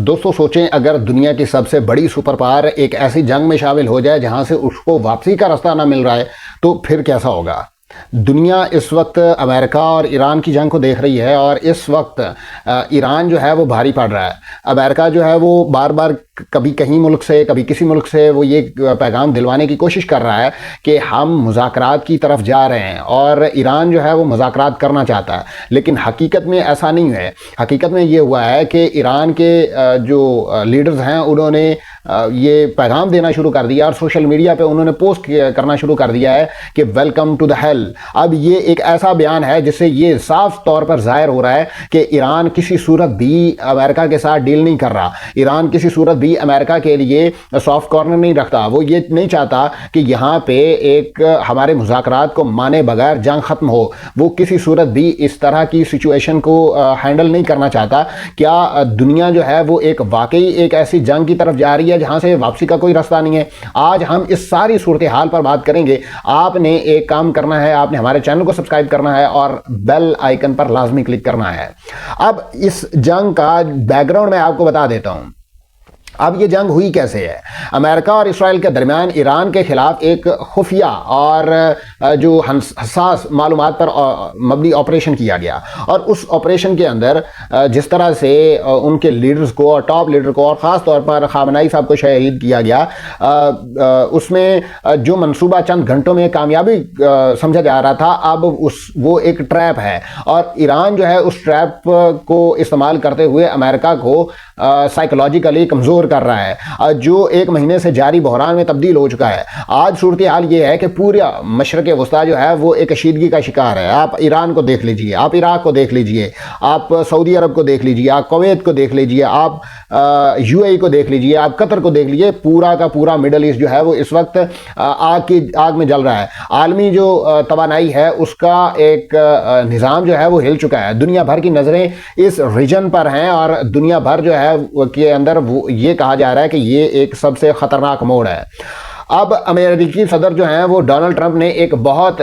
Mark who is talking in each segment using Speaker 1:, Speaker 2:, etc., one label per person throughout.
Speaker 1: دوستوں سوچیں اگر دنیا کی سب سے بڑی سپر پاور ایک ایسی جنگ میں شامل ہو جائے جہاں سے اس کو واپسی کا راستہ نہ مل رہا ہے تو پھر کیسا ہوگا؟ دنیا اس وقت امریکہ اور ایران کی جنگ کو دیکھ رہی ہے، اور اس وقت ایران جو ہے وہ بھاری پڑ رہا ہے۔ امریکہ جو ہے وہ بار بار کبھی کہیں ملک سے کبھی کسی ملک سے وہ یہ پیغام دلوانے کی کوشش کر رہا ہے کہ ہم مذاکرات کی طرف جا رہے ہیں، اور ایران جو ہے وہ مذاکرات کرنا چاہتا ہے، لیکن حقیقت میں ایسا نہیں ہے۔ حقیقت میں یہ ہوا ہے کہ ایران کے جو لیڈرز ہیں انہوں نے یہ پیغام دینا شروع کر دیا، اور سوشل میڈیا پہ انہوں نے پوسٹ کرنا شروع کر دیا ہے کہ ویلکم ٹو دا ہیل۔ اب یہ ایک ایسا بیان ہے جس سے یہ صاف طور پر ظاہر ہو رہا ہے کہ ایران کسی صورت بھی امریکہ کے ساتھ ڈیل نہیں کر رہا، ایران کسی صورت بھی امریکہ کے لیے سافٹ کارنر نہیں رکھتا۔ وہ یہ نہیں چاہتا کہ یہاں پہ ایک ہمارے مذاکرات کو مانے بغیر جنگ ختم ہو، وہ کسی صورت بھی اس طرح کی سچویشن کو ہینڈل نہیں کرنا چاہتا۔ کیا دنیا جو ہے وہ واقعی ایک ایسی جنگ کی طرف جا رہی ہے جہاں سے واپسی کا کوئی راستہ نہیں ہے؟ آج ہم اس ساری صورتحال پر بات کریں گے۔ آپ نے ایک کام کرنا ہے، آپ نے ہمارے چینل کو سبسکرائب کرنا ہے اور بیل آئیکن پر لازمی کلک کرنا ہے۔ اب اس جنگ کا بیک گراؤنڈ میں آپ کو بتا دیتا ہوں۔ اب یہ جنگ ہوئی کیسے ہے؟ امریکہ اور اسرائیل کے درمیان ایران کے خلاف ایک خفیہ اور جو حساس معلومات پر مبنی آپریشن کیا گیا، اور اس آپریشن کے اندر جس طرح سے ان کے لیڈرز کو اور ٹاپ لیڈر کو اور خاص طور پر خامنائی صاحب کو شہید کیا گیا، اس میں جو منصوبہ چند گھنٹوں میں کامیابی سمجھا جا رہا تھا، اب وہ ایک ٹریپ ہے، اور ایران جو ہے اس ٹریپ کو استعمال کرتے ہوئے امریکہ کو سائیکولوجیکلی کمزور کر رہا ہے، جو ایک مہینے سے جاری بحران میں تبدیل ہو چکا ہے۔ آج صورتحال یہ ہے کہ پورا مشرق وسطیٰ جو ہے وہ ایک کشیدگی کا شکار ہے۔ آپ ایران کو دیکھ لیجئے، آپ عراق کو دیکھ لیجئے، آپ سعودی عرب کو دیکھ لیجئے، آپ کویت کو دیکھ لیجئے، آپ یو اے ای کو دیکھ لیجئے، آپ قطر کو دیکھ لیجئے۔ پورا کا پورا مڈل ایسٹ جو ہے وہ اس وقت آگ میں جل رہا ہے۔ عالمی جو توانائی ہے اس کا ایک نظام جو ہے وہ ہل چکا ہے۔ دنیا بھر کی نظریں اس ریجن پر ہیں، اور دنیا بھر جو ہے کے اندر یہ کہا جا رہا ہے کہ یہ ایک سب سے خطرناک موڑ ہے۔ اب امریکی صدر جو ہیں وہ ڈونلڈ ٹرمپ نے ایک بہت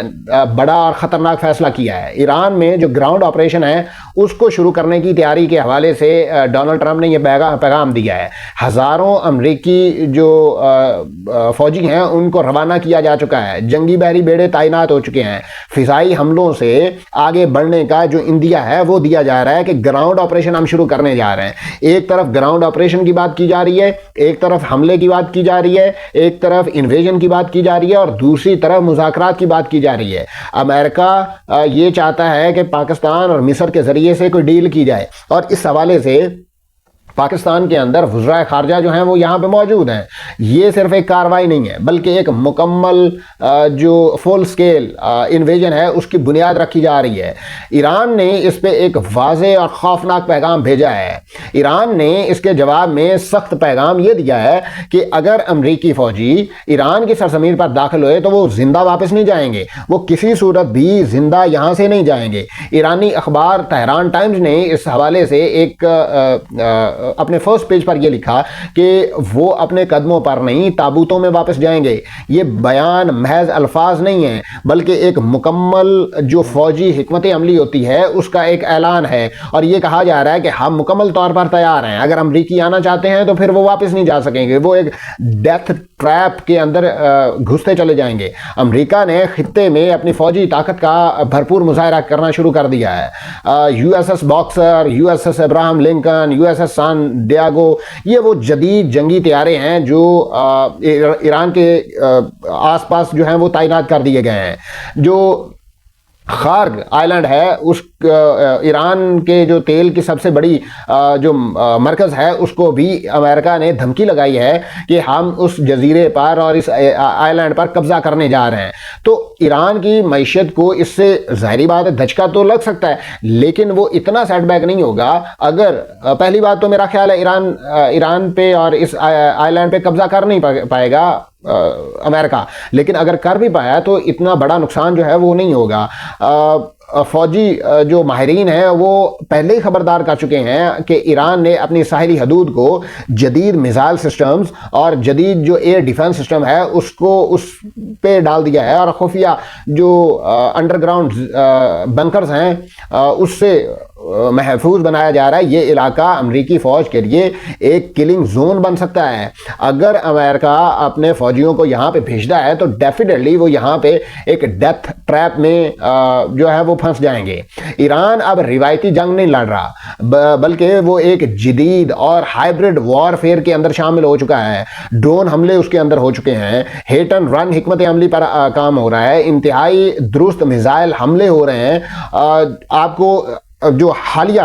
Speaker 1: بڑا اور خطرناک فیصلہ کیا ہے۔ ایران میں جو گراؤنڈ آپریشن ہے اس کو شروع کرنے کی تیاری کے حوالے سے ڈونلڈ ٹرمپ نے یہ پیغام دیا ہے۔ ہزاروں امریکی جو فوجی ہیں ان کو روانہ کیا جا چکا ہے، جنگی بحری بیڑے تعینات ہو چکے ہیں۔ فضائی حملوں سے آگے بڑھنے کا جو اندیا ہے وہ دیا جا رہا ہے کہ گراؤنڈ آپریشن ہم شروع کرنے جا رہے ہیں۔ ایک طرف گراؤنڈ آپریشن کی بات کی جا رہی ہے، ایک طرف حملے کی بات کی جا رہی ہے، ایک طرف انویژن کی بات کی جا رہی ہے، اور دوسری طرف مذاکرات کی بات کی جا رہی ہے۔ امریکہ یہ چاہتا ہے کہ پاکستان اور مصر کے ذریعے سے کوئی ڈیل کی جائے، اور اس حوالے سے پاکستان کے اندر وزرائے خارجہ جو ہیں وہ یہاں پہ موجود ہیں۔ یہ صرف ایک کاروائی نہیں ہے بلکہ ایک مکمل جو فل سکیل انویژن ہے اس کی بنیاد رکھی جا رہی ہے۔ ایران نے اس پہ ایک واضح اور خوفناک پیغام بھیجا ہے۔ ایران نے اس کے جواب میں سخت پیغام یہ دیا ہے کہ اگر امریکی فوجی ایران کی سرزمین پر داخل ہوئے تو وہ زندہ واپس نہیں جائیں گے، وہ کسی صورت بھی زندہ یہاں سے نہیں جائیں گے۔ ایرانی اخبار تہران ٹائمز نے اس حوالے سے ایک اپنے فرسٹ پیج پر یہ لکھا کہ وہ اپنے قدموں پر نہیں تابوتوں میں واپس جائیں گے۔ یہ بیان محض الفاظ نہیں ہیں بلکہ ایک مکمل جو فوجی حکمت عملی ہوتی ہے اس کا ایک اعلان ہے، اور یہ کہا جا رہا ہے کہ ہم مکمل طور پر تیار ہیں۔ اگر امریکی آنا چاہتے ہیں تو پھر وہ واپس نہیں جا سکیں گے، وہ ایک ڈیتھ ٹریپ کے اندر گھستے چلے جائیں گے۔ امریکہ نے خطے میں اپنی فوجی طاقت کا بھرپور مظاہرہ کرنا شروع کر دیا ہے۔ U S S boxer, U S S Abraham Lincoln, U S S San Diego, یہ وہ جدید جنگی طیارے ہیں جو ایران کے آس پاس جو ہیں وہ تعینات کر دیے گئے ہیں۔ جو خارگ آئلینڈ ہے اس ایران کے جو تیل کی سب سے بڑی جو مرکز ہے اس کو بھی امریکہ نے دھمکی لگائی ہے کہ ہم اس جزیرے پر اور اس آئلینڈ پر قبضہ کرنے جا رہے ہیں۔ تو ایران کی معیشت کو اس سے ظاہری بات ہے دھچکا تو لگ سکتا ہے، لیکن وہ اتنا سیٹ بیک نہیں ہوگا۔ اگر پہلی بات تو میرا خیال ہے ایران پہ اور اس آئلینڈ پہ قبضہ کر نہیں پائے گا امریکہ، لیکن اگر کر بھی پایا تو اتنا بڑا نقصان جو ہے وہ نہیں ہوگا۔ فوجی جو ماہرین ہیں وہ پہلے ہی خبردار کر چکے ہیں کہ ایران نے اپنی ساحلی حدود کو جدید میزائل سسٹمز اور جدید جو ایئر ڈیفنس سسٹم ہے اس پہ ڈال دیا ہے، اور خفیہ جو انڈر گراؤنڈ بنکرز ہیں اس سے محفوظ بنایا جا رہا ہے، یہ علاقہ امریکی فوج کے لیے ایک کلنگ زون بن سکتا ہے۔ اگر امریکہ اپنے فوجیوں کو یہاں پہ بھیجتا ہے تو ڈیفینیٹلی وہ یہاں پہ ایک ڈیتھ ٹریپ میں جو ہے وہ پھنس جائیں گے۔ ایران اب روایتی جنگ نہیں لڑ رہا، بلکہ وہ ایک جدید اور ہائبرڈ وار فیئر کے اندر شامل ہو چکا ہے۔ ڈرون حملے اس کے اندر ہو چکے ہیں، ہٹ اینڈ رن حکمت عملی پر کام ہو رہا ہے، انتہائی درست میزائل حملے ہو رہے ہیں۔ آپ کو جو حالیہ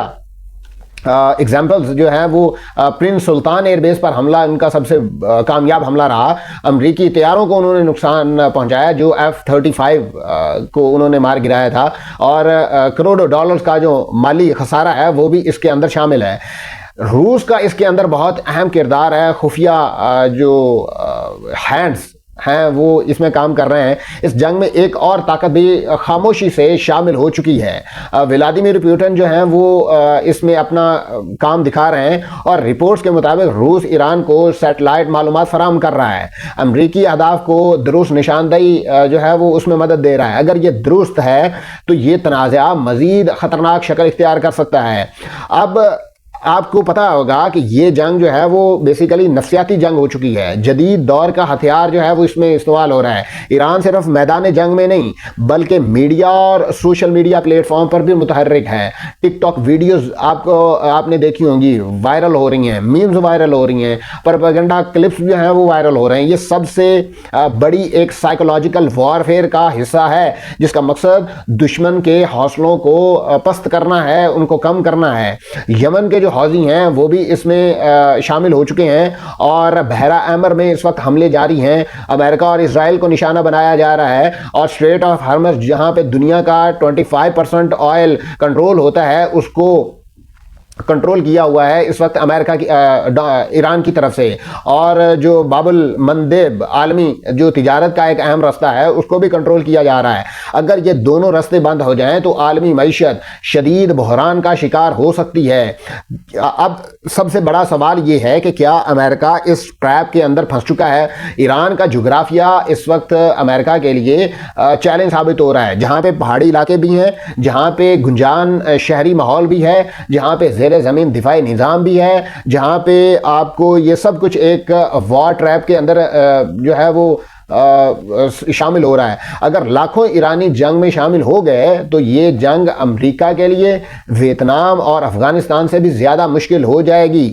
Speaker 1: ایگزامپلز جو ہیں وہ پرنس سلطان ایئر بیس پر حملہ ان کا سب سے کامیاب حملہ رہا۔ امریکی طیاروں کو انہوں نے نقصان پہنچایا، جو F-35 کو انہوں نے مار گرایا تھا، اور کروڑوں ڈالرز کا جو مالی خسارہ ہے وہ بھی اس کے اندر شامل ہے۔ روس کا اس کے اندر بہت اہم کردار ہے، خفیہ جو ہینڈز ہیں وہ اس میں کام کر رہے ہیں۔ اس جنگ میں ایک اور طاقت بھی خاموشی سے شامل ہو چکی ہے۔ ولادیمیر پوٹن جو ہیں وہ اس میں اپنا کام دکھا رہے ہیں، اور رپورٹس کے مطابق روس ایران کو سیٹلائٹ معلومات فراہم کر رہا ہے، امریکی اہداف کو درست نشاندہی جو ہے وہ اس میں مدد دے رہا ہے۔ اگر یہ درست ہے تو یہ تنازعہ مزید خطرناک شکل اختیار کر سکتا ہے۔ اب آپ کو پتا ہوگا کہ یہ جنگ جو ہے وہ بیسیکلی نفسیاتی جنگ ہو چکی ہے۔ جدید دور کا ہتھیار جو ہے وہ اس میں استعمال ہو رہا ہے۔ ایران صرف میدان جنگ میں نہیں بلکہ میڈیا اور سوشل میڈیا پلیٹ فارم پر بھی متحرک ہے۔ ٹک ٹاک ویڈیوز آپ نے دیکھی ہوں گی، وائرل ہو رہی ہیں، میمز وائرل ہو رہی ہیں، پروپیگنڈا کلپس جو ہیں وہ وائرل ہو رہے ہیں۔ یہ سب سے بڑی ایک سائیکولوجیکل وار فیئر کا حصہ ہے، جس کا مقصد دشمن کے حوصلوں کو پست کرنا ہے، ان کو کم کرنا ہے۔ یمن کے جو حوثی ہیں وہ بھی اس میں شامل ہو چکے ہیں، اور بحیرہ احمر میں اس وقت حملے جاری ہیں۔ امریکہ اور اسرائیل کو نشانہ بنایا جا رہا ہے، اور اسٹریٹ آف ہارمز جہاں پہ دنیا کا 25% آئل کنٹرول ہوتا ہے اس کو کنٹرول کیا ہوا ہے اس وقت امریکہ کی ایران کی طرف سے، اور جو باب المندب عالمی جو تجارت کا ایک اہم راستہ ہے اس کو بھی کنٹرول کیا جا رہا ہے۔ اگر یہ دونوں راستے بند ہو جائیں تو عالمی معیشت شدید بحران کا شکار ہو سکتی ہے۔ اب سب سے بڑا سوال یہ ہے کہ کیا امریکہ اس ٹریپ کے اندر پھنس چکا ہے؟ ایران کا جغرافیہ اس وقت امریکہ کے لیے چیلنج ثابت ہو رہا ہے، جہاں پہ پہاڑی علاقے بھی ہیں، جہاں پہ گنجان شہری ماحول بھی ہے، جہاں پہ زمین دفاعی نظام بھی ہے، جہاں پہ آپ کو یہ سب کچھ ایک وار ٹریپ کے اندر جو ہے وہ شامل ہو رہا ہے۔ اگر لاکھوں ایرانی جنگ میں شامل ہو گئے تو یہ جنگ امریکہ کے لیے ویتنام اور افغانستان سے بھی زیادہ مشکل ہو جائے گی۔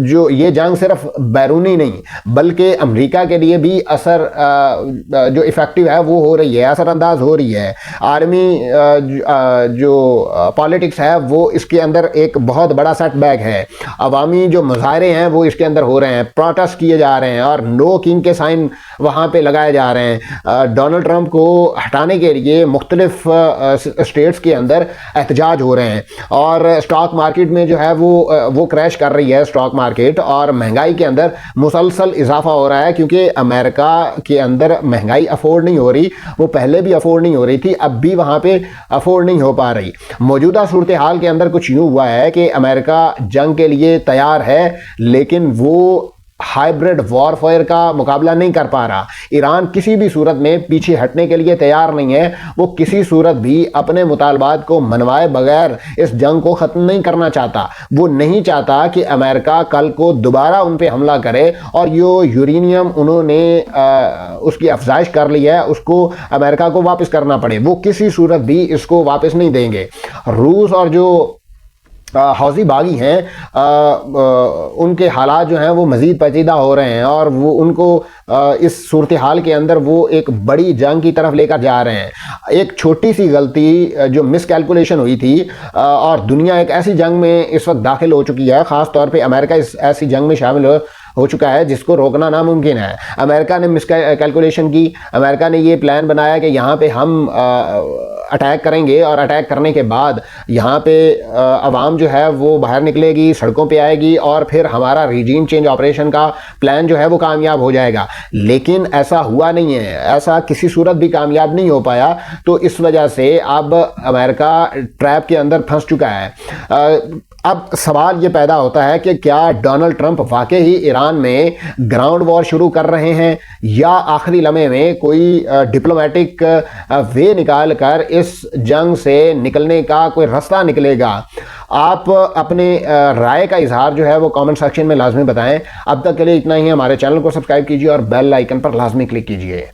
Speaker 1: جو یہ جنگ صرف بیرونی نہیں بلکہ امریکہ کے لیے بھی اثر جو افیکٹو ہے وہ ہو رہی ہے، اثر انداز ہو رہی ہے۔ عالمی جو پالیٹکس ہے وہ اس کے اندر ایک بہت بڑا سیٹ بیک ہے۔ عوامی جو مظاہرے ہیں وہ اس کے اندر ہو رہے ہیں، پروٹیسٹ کیے جا رہے ہیں، اور نو کنگ کے سائن وہاں پہ لگائے جا رہے ہیں۔ ڈونلڈ ٹرمپ کو ہٹانے کے لیے مختلف اسٹیٹس کے اندر احتجاج ہو رہے ہیں، اور اسٹاک مارکیٹ میں جو ہے وہ کریش کر رہی ہے اسٹاک مارکیٹ، اور مہنگائی کے اندر مسلسل اضافہ ہو رہا ہے، کیونکہ امریکہ کے اندر مہنگائی افورڈ نہیں ہو رہی، وہ پہلے بھی افورڈ نہیں ہو رہی تھی، اب بھی وہاں پہ افورڈ نہیں ہو پا رہی۔ موجودہ صورتحال کے اندر کچھ یوں ہوا ہے کہ امریکہ جنگ کے لیے تیار ہے، لیکن وہ ہائبرڈ وار فائر کا مقابلہ نہیں کر پا رہا۔ ایران کسی بھی صورت میں پیچھے ہٹنے کے لیے تیار نہیں ہے، وہ کسی صورت بھی اپنے مطالبات کو منوائے بغیر اس جنگ کو ختم نہیں کرنا چاہتا۔ وہ نہیں چاہتا کہ امریکہ کل کو دوبارہ ان پہ حملہ کرے، اور یورینیم انہوں نے اس کی افزائش کر لی ہے، اس کو امریکہ کو واپس کرنا پڑے، وہ کسی صورت بھی اس کو واپس نہیں دیں گے۔ روس اور جو حوثی باغی ہیں ان کے حالات جو ہیں وہ مزید پیچیدہ ہو رہے ہیں، اور وہ ان کو اس صورتحال کے اندر وہ ایک بڑی جنگ کی طرف لے کر جا رہے ہیں۔ ایک چھوٹی سی غلطی جو مس کیلکولیشن ہوئی تھی، اور دنیا ایک ایسی جنگ میں اس وقت داخل ہو چکی ہے، خاص طور پہ امریکہ اس ایسی جنگ میں شامل ہو چکا ہے جس کو روکنا ناممکن ہے۔ امریکہ نے مس کیلکولیشن کی، امریکہ نے یہ پلان بنایا کہ یہاں پہ ہم اٹیک کریں گے، اور اٹیک کرنے کے بعد یہاں پہ عوام جو ہے وہ باہر نکلے گی، سڑکوں پہ آئے گی، اور پھر ہمارا ریجیم چینج آپریشن کا پلان جو ہے وہ کامیاب ہو جائے گا۔ لیکن ایسا ہوا نہیں ہے، ایسا کسی صورت بھی کامیاب نہیں ہو پایا، تو اس وجہ سے اب امریکہ ٹریپ کے اندر پھنس چکا ہے۔ اب سوال یہ پیدا ہوتا ہے کہ کیا ڈونلڈ ٹرمپ واقعی ہی ایران میں گراؤنڈ وار شروع کر رہے ہیں، یا آخری لمحے میں کوئی ڈپلومیٹک وے نکال کر اس جنگ سے نکلنے کا کوئی راستہ نکلے گا، آپ اپنے رائے کا اظہار جو ہے وہ کامنٹ سیکشن میں لازمی بتائیں۔ اب تک کے لیے اتنا ہی ہے، ہمارے چینل کو سبسکرائب کیجیے اور بیل آئیکن پر لازمی کلک کیجیے۔